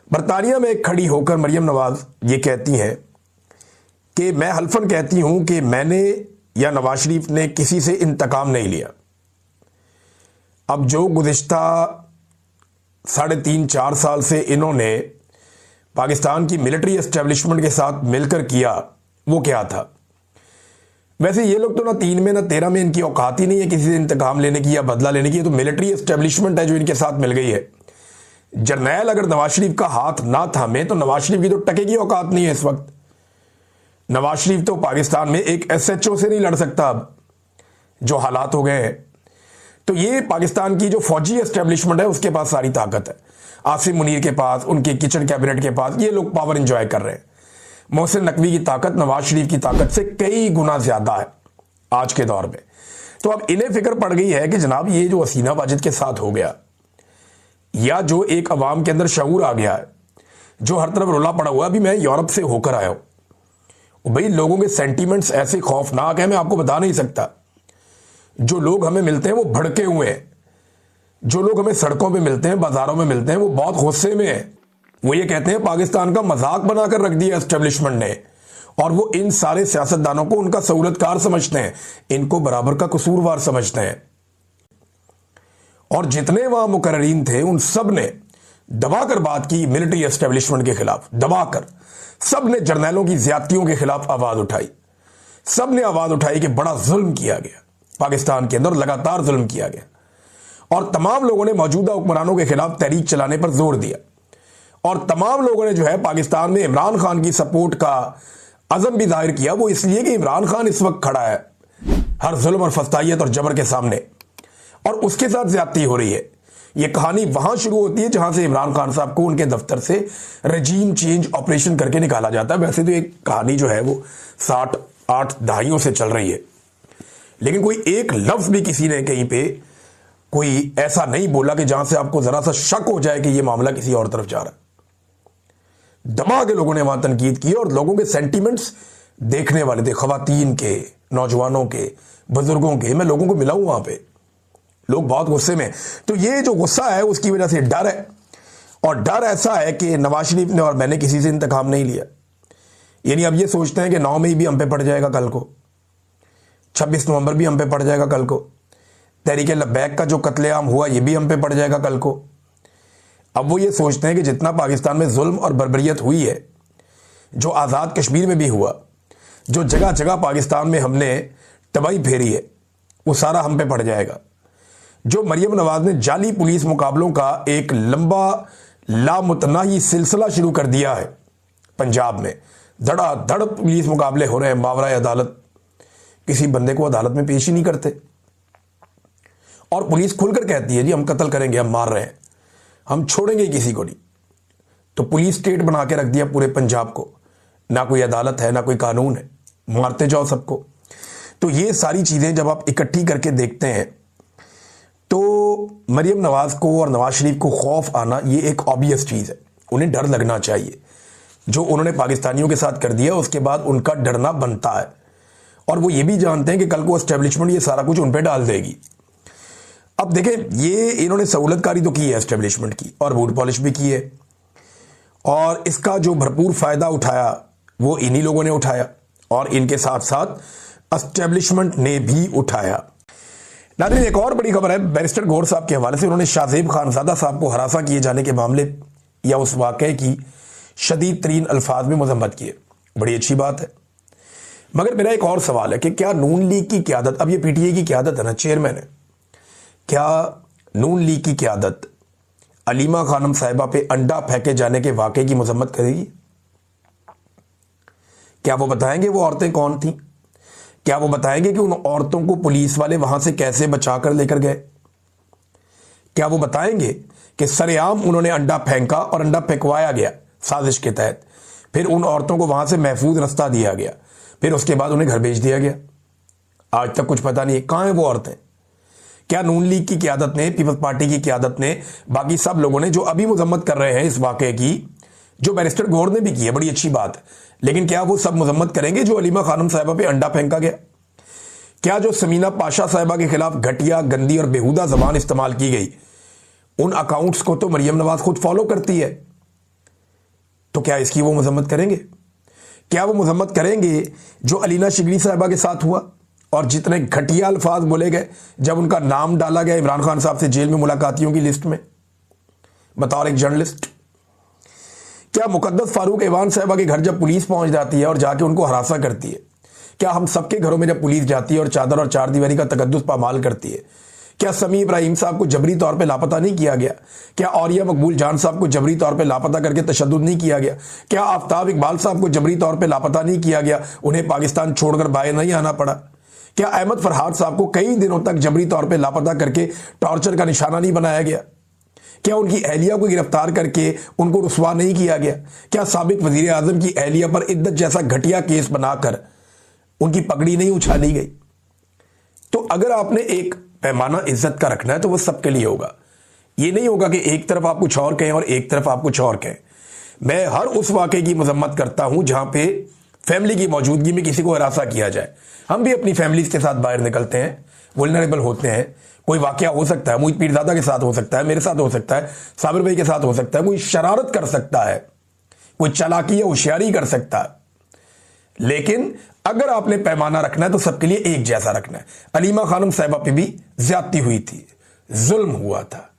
बरतानिया में खड़ी होकर मरियम नवाज ये कहती हैं कि मैं हल्फन कहती हूं कि मैंने या नवाज शरीफ ने किसी से इंतकाम नहीं लिया। अब जो गुज़िश्ता 3.5-4 साल से इन्होंने पाकिस्तान की मिलिट्री एस्टेब्लिशमेंट के साथ मिलकर किया वो क्या था। वैसे ये लोग तो ना 3 में ना 13 में इनकी औकात ही नहीं है किसी से इंतकाम लेने की या बदला लेने की। तो मिलिट्री एस्टेब्लिशमेंट है जो इनके साथ मिल गई है। जर्नैल अगर नवाज शरीफ का हाथ ना थामे तो नवाज शरीफ की तो टके की औकात नहीं है इस वक्त। नवाज शरीफ तो पाकिस्तान में एक SHO से नहीं लड़ सकता अब जो हालात हो गए हैं। तो ये पाकिस्तान की जो फौजी एस्टेब्लिशमेंट है उसके पास सारी ताकत है। आसिम मुनीर के पास, उनके किचन कैबिनेट के पास ये लोग पावर एंजॉय कर रहे हैं। मोहसिन नकवी की ताकत नवाज शरीफ की ताकत से कई गुना ज्यादा है आज के दौर में। तो अब इन्हें फिक्र पड़ गई है कि जनाब ये जो हसीना वाजिद के साथ हो गया या जो एक अवाम के अंदर शऊर आ गया है, जो हर तरफ रोला पड़ा हुआ। अभी मैं यूरोप से होकर आया हूं भाई, लोगों के सेंटीमेंट्स ऐसे खौफनाक है मैं आपको बता नहीं सकता। जो लोग हमें मिलते हैं वो भड़के हुए हैं। जो लोग हमें सड़कों पे मिलते हैं, बाजारों में मिलते हैं, वो बहुत गुस्से में है। वो ये कहते हैं पाकिस्तान का मजाक बनाकर रख दिया एस्टेब्लिशमेंट ने, और वो इन सारे सियासतदानों को उनका सहूलतकार समझते हैं, इनको बराबर का कसूरवार समझते हैं। और जितने वहां मुकर्रीन थे उन सब ने दबाकर बात की मिलिट्री एस्टेब्लिशमेंट के खिलाफ। दबाकर सब ने जर्नैलों की ज्यादतियों के खिलाफ आवाज उठाई। सब ने आवाज उठाई कि बड़ा जुल्म किया गया पाकिस्तान के अंदर, लगातार जुल्म किया गया। और तमाम लोगों ने मौजूदा हुक्मरानों के खिलाफ तहरीक चलाने पर जोर दिया। और तमाम लोगों ने जो है पाकिस्तान में इमरान खान की सपोर्ट का अज़म भी जाहिर किया। वो इसलिए कि इमरान खान इस वक्त खड़ा है हर जुल्म और फस्तायत और जबर के सामने, और उसके साथ ज्यादती हो रही है। ये कहानी वहां शुरू होती है जहां से इमरान खान साहब को उनके दफ्तर से रजीम चेंज ऑपरेशन करके निकाला जाता है। वैसे तो एक कहानी जो है वो 60-8 दहाइयों से चल रही है, लेकिन कोई एक लफ्ज भी किसी ने कहीं पे कोई ऐसा नहीं बोला कि जहां से आपको जरा सा शक हो जाए कि यह मामला किसी और तरफ जा रहा है। दबा के लोगों ने वहां तनकीद की और लोगों के सेंटीमेंट्स देखने वाले थे, खवातीन के, नौजवानों के, बुजुर्गों के। मैं लोगों को मिला हूं वहां पे, लोग बहुत गुस्से में। तो ये जो गुस्सा है उसकी वजह से डर है, और डर ऐसा है कि नवाज शरीफ ने और मैंने किसी से इंतकाम नहीं लिया। यानी अब ये सोचते हैं कि 9 मई भी हम पे पड़ जाएगा कल को, 26 नवंबर भी हम पे पड़ जाएगा कल को, तहरीक लब्बैक का जो कत्लेआम हुआ ये भी हम पे पड़ जाएगा कल को। अब वो ये सोचते हैं कि जितना पाकिस्तान में जुल्म और बर्बरियत हुई है, जो आज़ाद कश्मीर में भी हुआ, जो जगह जगह पाकिस्तान में हमने तबाही फेरी है, वो सारा हम पे पड़ जाएगा। जो मरियम नवाज ने जाली पुलिस मुकाबलों का एक लंबा लामुतनाही सिलसिला शुरू कर दिया है पंजाब में, धड़ाधड़ पुलिस मुकाबले हो रहे हैं, मावरा अदालत, किसी बंदे को अदालत में पेश ही नहीं करते। और पुलिस खुलकर कहती है जी हम कत्ल करेंगे, हम मार रहे हैं, हम छोड़ेंगे किसी को नहीं। तो पुलिस स्टेट बना के रख दिया पूरे पंजाब को, ना कोई अदालत है ना कोई कानून है, मारते जाओ सबको। तो ये सारी चीजें जब आप इकट्ठी करके देखते हैं तो मरियम नवाज को और नवाज शरीफ को खौफ आना ये एक ऑब्वियस चीज है। उन्हें डर लगना चाहिए। जो उन्होंने पाकिस्तानियों के साथ कर दिया उसके बाद उनका डरना बनता है, और वो ये भी जानते हैं कि कल को एस्टेब्लिशमेंट ये सारा कुछ उन पे डाल देगी। अब देखें, ये इन्होंने सहूलतकारी तो की है एस्टेब्लिशमेंट की, और बूट पॉलिश भी की है, और इसका जो भरपूर फायदा उठाया वो इन्हीं लोगों ने उठाया, और इनके साथ साथ एस्टेब्लिशमेंट ने भी उठाया। नाज़रीन, एक और बड़ी खबर है बैरिस्टर गौहर साहब के हवाले से। उन्होंने शाहजेब खानजादा साहब को हरासा किए जाने के मामले या उस वाकये की शदीद तरीन अल्फाज में मजम्मत की है। बड़ी अच्छी बात है, मगर मेरा एक और सवाल है कि क्या नून लीग की क़यादत, अब ये PTI की क़यादत है ना, चेयरमैन है, क्या नून लीग की क़यादत अलीमा खानम साहिबा पे अंडा फेंके जाने के वाकये की मजम्मत करेगी? क्या वो बताएंगे वो औरतें कौन थीं? क्या वो बताएंगे कि उन औरतों को पुलिस वाले वहां से कैसे बचाकर लेकर गए? क्या वो बताएंगे कि सरेआम उन्होंने अंडा फेंका और अंडा फेंकवाया गया साजिश के तहत, फिर उन औरतों को वहां से महफूज रास्ता दिया गया, फिर उसके बाद उन्हें घर भेज दिया गया? आज तक कुछ पता नहीं है कहां है वो औरतें। क्या नून लीग की क़यादत ने, पीपल्स पार्टी की क़यादत ने, बाकी सब लोगों ने जो अभी मजम्मत कर रहे हैं इस वाकये की, जो बैरिस्टर गौहर ने भी की है, बड़ी अच्छी बात है, लेकिन क्या वो सब मजम्मत करेंगे जो अलीमा खानम साहिबा पे अंडा फेंका गया? क्या जो समीना पाशा साहिबा के खिलाफ घटिया, गंदी और बेहुदा जबान इस्तेमाल की गई, उन अकाउंट्स को तो मरियम नवाज खुद फॉलो करती है। तो क्या इसकी वो मजम्मत करेंगे? क्या वो मजम्मत करेंगे जो अलीना शिगरी साहिबा के साथ हुआ और जितने घटिया अल्फाज बोले गए जब उनका नाम डाला गया इमरान खान साहब से जेल में मुलाकातियों की लिस्ट में बतौर एक जर्नलिस्ट? क्या मुकद्दस फारूक ईवान साहिबा के घर जब पुलिस पहुंच जाती है और जाके उनको हरासा करती है, क्या हम सबके घरों में जब पुलिस जाती है और चादर और चारदीवारी का तकद्दुस पामाल करती है, क्या समी इब्राहिम साहब को जबरी तौर पे लापता नहीं किया गया? क्या औरिया मकबूल जान साहब को जबरी तौर पे लापता करके तशद्दुद नहीं किया गया? क्या आफ्ताब इकबाल साहब को जबरी तौर पे लापता नहीं किया गया, उन्हें पाकिस्तान छोड़कर बाहर नहीं आना पड़ा? क्या अहमद फरहाद साहब को कई दिनों तक जबरी तौर पे लापता करके टॉर्चर का निशाना नहीं बनाया गया? क्या उनकी अहलिया को गिरफ्तार करके उनको रुसवा नहीं किया गया? क्या साबिक वजीर आजम की अहलिया पर इद्दत जैसा घटिया केस बनाकर उनकी पगड़ी नहीं उछाली गई? तो अगर आपने एक पैमाना इज्जत का रखना है तो वो सबके लिए होगा। ये नहीं होगा कि एक तरफ आप कुछ और कहें और एक तरफ आप कुछ और कहें। मैं हर उस वाकये की मजम्मत करता हूं जहां पे फैमिली की मौजूदगी में किसी को हरासा किया जाए। हम भी अपनी फैमिलीज के साथ बाहर निकलते हैं, वुल्नरेबल होते हैं, कोई वाकया हो सकता है, मोहित पीरजादा के साथ हो सकता है, मेरे साथ हो सकता है, साबिर भाई के साथ हो सकता है, कोई शरारत कर सकता है, कोई चालाकी या होशियारी कर सकता है। लेकिन अगर आपने पैमाना रखना है तो सबके लिए एक जैसा रखना है। अलीमा खानम साहिबा पे भी ज्यादती हुई थी, जुल्म हुआ था,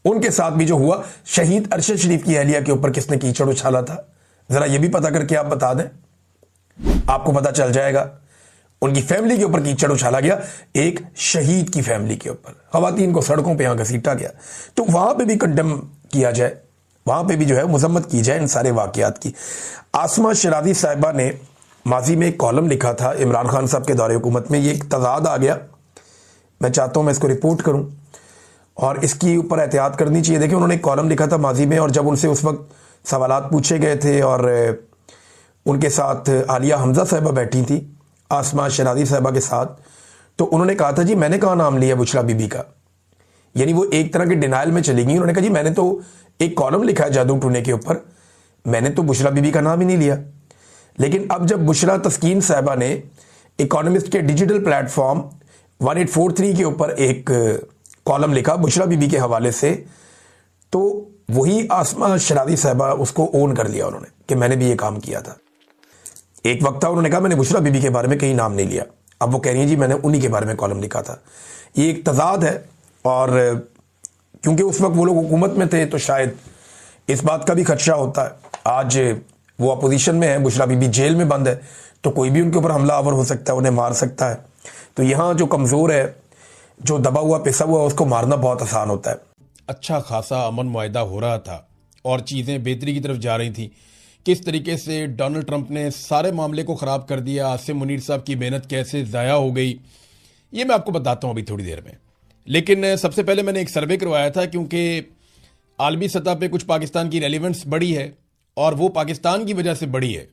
उनके साथ भी जो हुआ, शहीद अरशद शरीफ की अहलिया के ऊपर किसने कीचड़ उछाला था, जरा ये भी पता करके आप बता दें, आपको पता चल जाएगा। उनकी फैमिली के ऊपर कीचड़ उछाला गया, एक शहीद की फैमिली के ऊपर, खवातीन को सड़कों पे यहां घसीटा गया। तो वहां पे भी कंडेम किया जाए, वहां पे भी जो है मजम्मत की जाए इन सारे वाकयात की। आसमा शराजी साहिबा ने माजी में एक कॉलम लिखा था इमरान खान साहब के दौरे हुकूमत में, ये एक तजाद आ गया, मैं चाहता हूं मैं इसको रिपोर्ट करूं और इसकी ऊपर एहतियात करनी चाहिए। देखिए, उन्होंने एक कॉलम लिखा था माजी में और जब उनसे उस वक्त सवालात पूछे गए थे और उनके साथ आलिया हमजा साहिबा बैठी थी आसमा शराजी साहिबा के साथ, तो उन्होंने कहा था जी मैंने कहा नाम लिया बुशरा बीबी का, यानी वो एक तरह के डिनाइल में चली गई। उन्होंने कहा जी मैंने तो एक कॉलम लिखा है जादू टूने के ऊपर, मैंने तो बुशरा बीबी का नाम ही नहीं लिया। लेकिन अब जब बुशरा तस्कीन साहिबा ने इकोनॉमिस्ट के डिजिटल प्लेटफॉर्म 1843 के ऊपर एक कॉलम लिखा बुशरा बीबी के हवाले से, तो वही आसमा शराजी साहिबा उसको ओन कर लिया उन्होंने कि मैंने भी ये काम किया था। एक वक्त था उन्होंने कहा मैंने बुशरा बीबी के बारे में कहीं नाम नहीं लिया, अब वो कह रही है जी मैंने उन्हीं के बारे में कॉलम लिखा था। ये एक तजाद है और क्योंकि उस वक्त वो लोग हुकूमत में थे तो शायद इस बात का भी खदशा होता है। आज वो अपोजिशन में है, बुशरा बीबी जेल में बंद है, तो कोई भी उनके ऊपर हमला आवर हो सकता है, उन्हें मार सकता है। तो यहाँ जो कमज़ोर है, जो दबा हुआ पिसा हुआ, उसको मारना बहुत आसान होता है। अच्छा खासा अमन मुआहिदा हो रहा था और चीज़ें बेहतरी की तरफ जा रही थी। किस तरीके से डोनाल्ड ट्रंप ने सारे मामले को ख़राब कर दिया, आसिम मुनीर साहब की मेहनत कैसे ज़ाया हो गई, ये मैं आपको बताता हूँ अभी थोड़ी देर में। लेकिन सबसे पहले मैंने एक सर्वे करवाया था क्योंकि आलमी सतह पे कुछ पाकिस्तान की रेलिवेंस बड़ी है और वो पाकिस्तान की वजह से बड़ी है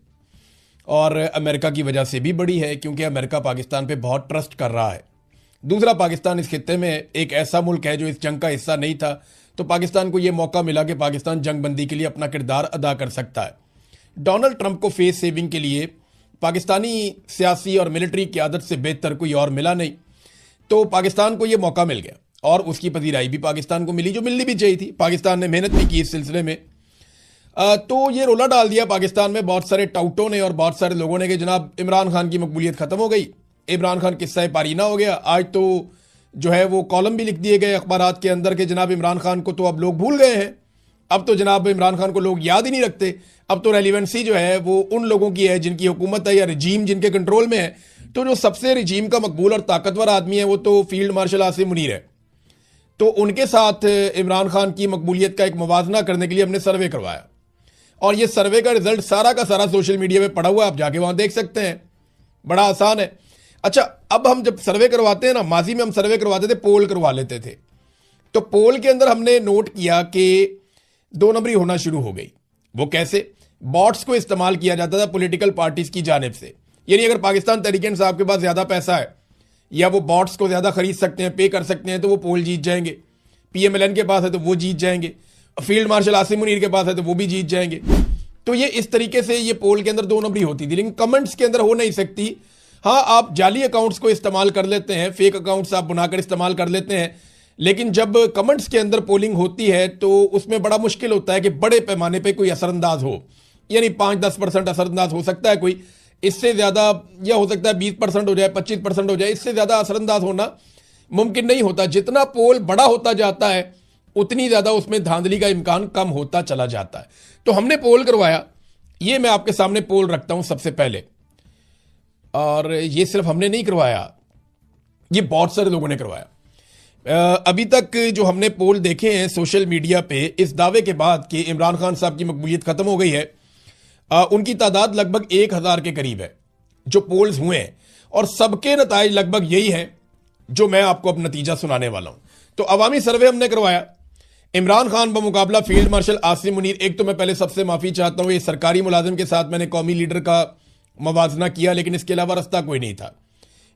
और अमेरिका की वजह से भी बड़ी है क्योंकि अमेरिका पाकिस्तान पे बहुत ट्रस्ट कर रहा है। दूसरा, पाकिस्तान इस खित्ते में एक ऐसा मुल्क है जो इस जंग का हिस्सा नहीं था, तो पाकिस्तान को ये मौका मिला कि पाकिस्तान जंग बंदी के लिए अपना किरदार अदा कर सकता है। डोनाल्ड ट्रंप को फेस सेविंग के लिए पाकिस्तानी सियासी और मिलिट्री क़यादत से बेहतर कोई और मिला नहीं, तो पाकिस्तान को ये मौका मिल गया और उसकी पजीराई भी पाकिस्तान को मिली जो मिलनी भी चाहिए थी। पाकिस्तान ने मेहनत भी की इस सिलसिले में। तो ये रोला डाल दिया पाकिस्तान में बहुत सारे टाउटों ने और बहुत सारे लोगों ने कि जनाब इमरान खान की मकबूलियत ख़त्म हो गई, इमरान खान किस्सा पारीना हो गया। आज तो जो है वो कॉलम भी लिख दिए गए अखबारात के अंदर कि जनाब इमरान खान को तो अब लोग भूल गए हैं, अब तो जनाब इमरान खान को लोग याद ही नहीं रखते, अब तो रेलिवेंसी जो है वो उन लोगों की है जिनकी हुकूमत है या रजीम जिनके कंट्रोल में है। तो जो सबसे रजीम का मकबूल और ताकतवर आदमी है वो तो फील्ड मार्शल आसिम मुनीर है, तो उनके साथ इमरान खान की मकबूलियत का एक मुवाजना करने के लिए हमने सर्वे करवाया और ये सर्वे का रिजल्ट सारा का सारा सोशल मीडिया पे पड़ा हुआ है, आप जाके वहां देख सकते हैं, बड़ा आसान है। अच्छा, अब हम जब सर्वे करवाते हैं ना, माजी में हम सर्वे करवाते थे, पोल करवा लेते थे, तो पोल के अंदर हमने नोट किया कि 2 नंबरी होना शुरू हो गई। वो कैसे? बॉट्स को इस्तेमाल किया जाता था पॉलिटिकल पार्टीज की जानिब से, यानी अगर पाकिस्तान तहरीक इंसाफ के पास ज्यादा पैसा है या वो बॉट्स को ज्यादा खरीद सकते हैं, पे कर सकते हैं, तो वो पोल जीत जाएंगे। PMLN के पास है तो वो जीत जाएंगे, फील्ड मार्शल आसिम मुनीर के पास है तो वो भी जीत जाएंगे। तो ये इस तरीके से ये पोल के अंदर 2 नंबरी होती थी, लेकिन कमेंट्स के अंदर हो नहीं सकती। हाँ, आप जाली अकाउंट्स को इस्तेमाल कर लेते हैं, फेक अकाउंट्स आप बनाकर इस्तेमाल कर लेते हैं, लेकिन जब कमेंट्स के अंदर पोलिंग होती है तो उसमें बड़ा मुश्किल होता है कि बड़े पैमाने पे कोई असरअंदाज हो, यानी 5-10% असरअंदाज हो सकता है कोई, इससे ज्यादा या हो सकता है 20% हो जाए, 25% हो जाए, इससे ज्यादा असरअंदाज होना मुमकिन नहीं होता। जितना पोल बड़ा होता जाता है उतनी ज्यादा उसमें धांधली का इम्कान कम होता चला जाता है। तो हमने पोल करवाया, ये मैं आपके सामने पोल रखता हूं सबसे पहले, और ये सिर्फ हमने नहीं करवाया, ये बहुत सारे लोगों ने करवाया। अभी तक जो हमने पोल देखे हैं सोशल मीडिया पे इस दावे के बाद कि इमरान खान साहब की मकबूलियत खत्म हो गई है, उनकी तादाद लगभग 1000 के करीब है जो पोल्स हुए हैं, और सबके नताइज लगभग यही है जो मैं आपको अब नतीजा सुनाने वाला हूं। तो अवामी सर्वे हमने करवाया, इमरान खान बमुकाबला फील्ड मार्शल आसिम मुनीर। एक तो मैं पहले सबसे माफी चाहता हूं, ये सरकारी मुलाजिम के साथ मैंने कौमी लीडर का मवाजना किया, लेकिन इसके अलावा रास्ता कोई नहीं था।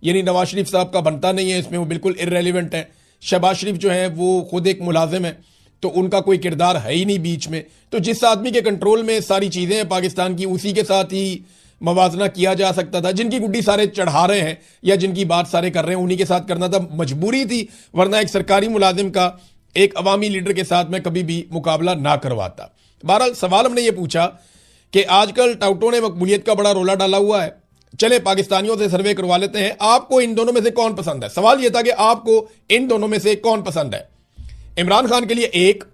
यानी नवाज शरीफ साहब का बनता नहीं है इसमें, वो बिल्कुल इररेलेवेंट है। शहबाज शरीफ जो है वो खुद एक मुलाजिम है, तो उनका कोई किरदार है ही नहीं बीच में। तो जिस आदमी के कंट्रोल में सारी चीजें हैं पाकिस्तान की, उसी के साथ ही मवाजना किया जा सकता था। जिनकी गुड्डी सारे चढ़ा रहे हैं या जिनकी बात सारे कर रहे हैं, उन्हीं के साथ करना था, मजबूरी थी, वरना एक सरकारी मुलाजिम का एक अवामी लीडर के साथ मैं कभी भी मुकाबला ना करवाता। बहरहाल सवाल हमने ये पूछा कि आजकल टाउटों ने मकबूलियत का बड़ा रोला डाला हुआ है, चले पाकिस्तानियों से सर्वे करवा लेते हैं, आपको इन दोनों में से कौन पसंद है। सवाल यह था कि आपको इन दोनों में से कौन पसंद है। इमरान खान के लिए 1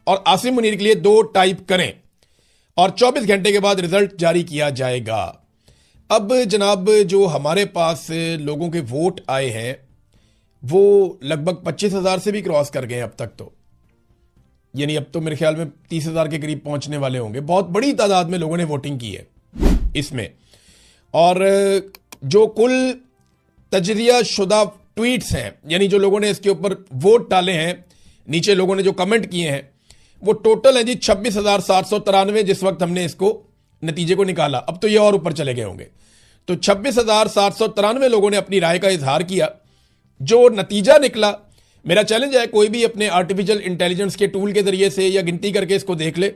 और आसिम मुनीर के लिए 2 टाइप करें, और 24 घंटे के बाद रिजल्ट जारी किया जाएगा। अब जनाब जो हमारे पास लोगों के वोट आए हैं वो लगभग 25,000 से भी क्रॉस कर गए अब तक, तो यानी अब तो मेरे ख्याल में 30,000 के करीब पहुंचने वाले होंगे। बहुत बड़ी तादाद में लोगों ने वोटिंग की है इसमें, और जो कुल तजरिया शुदा ट्वीट्स हैं, यानी जो लोगों ने इसके ऊपर वोट डाले हैं, नीचे लोगों ने जो कमेंट किए हैं, वो टोटल है जी 26,793 जिस वक्त हमने इसको नतीजे को निकाला। अब तो ये और ऊपर चले गए होंगे। तो 26,793 लोगों ने अपनी राय का इजहार किया। जो नतीजा निकला, मेरा चैलेंज है कोई भी अपने आर्टिफिशियल इंटेलिजेंस के टूल के जरिए से या गिनती करके इसको देख ले,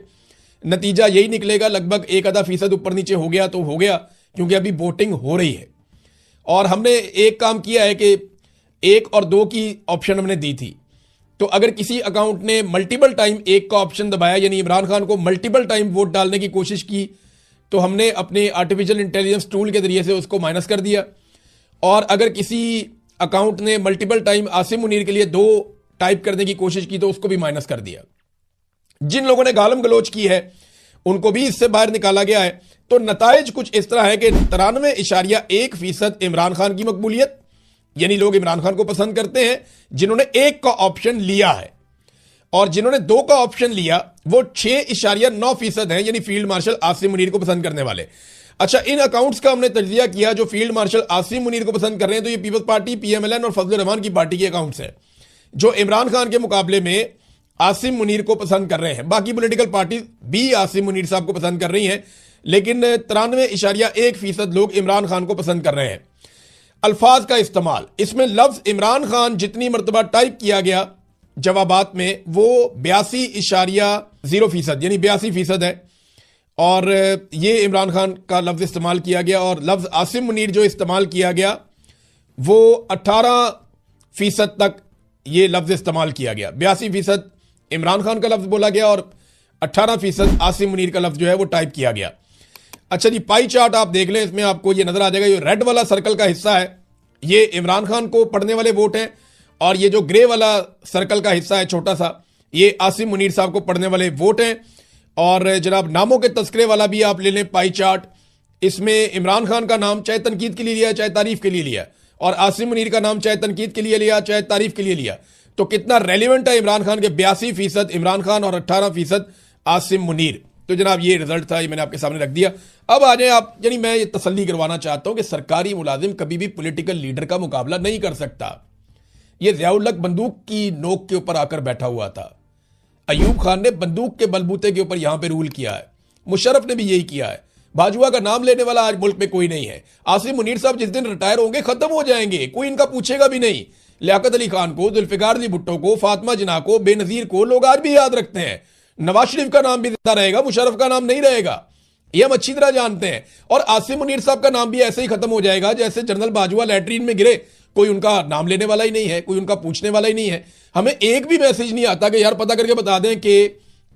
नतीजा यही निकलेगा। लगभग 1-आधा% ऊपर नीचे हो गया तो हो गया, क्योंकि अभी वोटिंग हो रही है। और हमने एक काम किया है कि 1 और 2 की ऑप्शन हमने दी थी, तो अगर किसी अकाउंट ने मल्टीपल टाइम 1 का ऑप्शन दबाया, यानी इमरान खान को मल्टीपल टाइम वोट डालने की कोशिश की, तो हमने अपने आर्टिफिशियल इंटेलिजेंस टूल के जरिए से उसको माइनस कर दिया। और अगर किसी अकाउंट ने मल्टीपल टाइम आसिम मुनीर के लिए 2 टाइप करने की कोशिश की तो उसको भी माइनस कर दिया। जिन लोगों ने गालम गलोच की है उनको भी इससे बाहर निकाला गया है। तो नताइज कुछ इस तरह है कि 93.1% इमरान खान की मकबूलियत, यानी लोग इमरान खान को पसंद करते हैं जिन्होंने 1 का ऑप्शन लिया है, और जिन्होंने 2 का ऑप्शन लिया वो 6.9% है, यानी फील्ड मार्शल आसिम मुनीर को पसंद करने वाले। अच्छा, इन अकाउंट्स का हमने तज्जिया किया जो फील्ड मार्शल आसिम मुनीर को पसंद कर रहे हैं, तो ये पीपल्स पार्टी, PMLN और फजल रहमान की पार्टी के अकाउंट्स हैं जो इमरान खान के मुकाबले में आसिम मुनीर को पसंद कर रहे हैं। बाकी पॉलिटिकल पार्टी भी आसिम मुनीर साहब को पसंद कर रही हैं, लेकिन 93.1% लोग इमरान खान को पसंद कर रहे हैं। अल्फाज का इस्तेमाल, इसमें लफ्ज इमरान खान जितनी मरतबा टाइप किया गया जवाबात में वो 82.0% यानी 82% है, और ये इमरान खान का लफ्ज इस्तेमाल किया गया। और लफ्ज आसिम मुनीर जो इस्तेमाल किया गया वो 18% तक ये लफ्ज इस्तेमाल किया गया। 82% इमरान खान का लफ्ज बोला गया और 18% आसिम मुनीर का लफ्ज जो है वो टाइप किया गया। अच्छा जी, पाई चार्ट आप देख लें, इसमें आपको ये नजर आ जाएगा। ये रेड वाला सर्कल का हिस्सा है ये इमरान खान को पढ़ने वाले वोट हैं, और ये जो ग्रे वाला सर्कल का हिस्सा है छोटा सा, ये आसिम मुनीर साहब को पढ़ने वाले वोट हैं। और जनाब नामों के तस्करे वाला भी आप ले लें पाई चार्ट, इसमें इमरान खान का नाम चाहे तनकीद के लिए लिया चाहे तारीफ के लिए लिया, और आसिम मुनीर का नाम चाहे तनकीद के लिए लिया चाहे तारीफ के लिए लिया, तो कितना रेलिवेंट है इमरान खान के 82% इमरान खान और 18% आसिम मुनीर। तो जनाब ये रिजल्ट था, ये मैंने आपके सामने रख दिया। अब आ जाए आप, यानी मैं ये तसल्ली करवाना चाहता हूं कि सरकारी मुलाजिम कभी भी पॉलिटिकल लीडर का मुकाबला नहीं कर सकता। ये ज़ियाउल हक बंदूक की नोक के ऊपर आकर बैठा हुआ था, अयूब खान ने बंदूक के बलबूते के ऊपर यहां पे रूल किया है, मुशर्रफ ने भी यही किया है। बाजुआ का नाम लेने वाला आज मुल्क में कोई नहीं है। आसिम मुनीर साहब जिस दिन रिटायर होंगे खत्म हो जाएंगे, कोई इनका पूछेगा भी नहीं। लियाकत अली खान को, जुल्फिकार अली भुट्टो को, फातिमा जिन्ना को, बेनजीर को लोग आज भी याद रखते हैं। नवाज शरीफ का नाम भी जिंदा रहेगा, मुशर्रफ का नाम नहीं रहेगा, ये हम अच्छी तरह जानते हैं। और आसिम मुनीर साहब का नाम भी ऐसे ही खत्म हो जाएगा जैसे जनरल बाजुआ लैट्रीन में गिरे, कोई उनका नाम लेने वाला ही नहीं है, कोई उनका पूछने वाला ही नहीं है। हमें एक भी मैसेज नहीं आता कि यार पता करके बता दें कि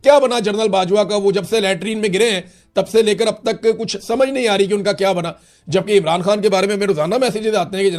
क्या बना जनरल बाजवा का। वो जब से लैट्रीन में गिरे हैं तब से लेकर अब तक कुछ समझ नहीं आ रही कि उनका क्या बना। जबकि इमरान खान के बारे में हमें रोजाना मैसेजेस आते हैं कि जनाब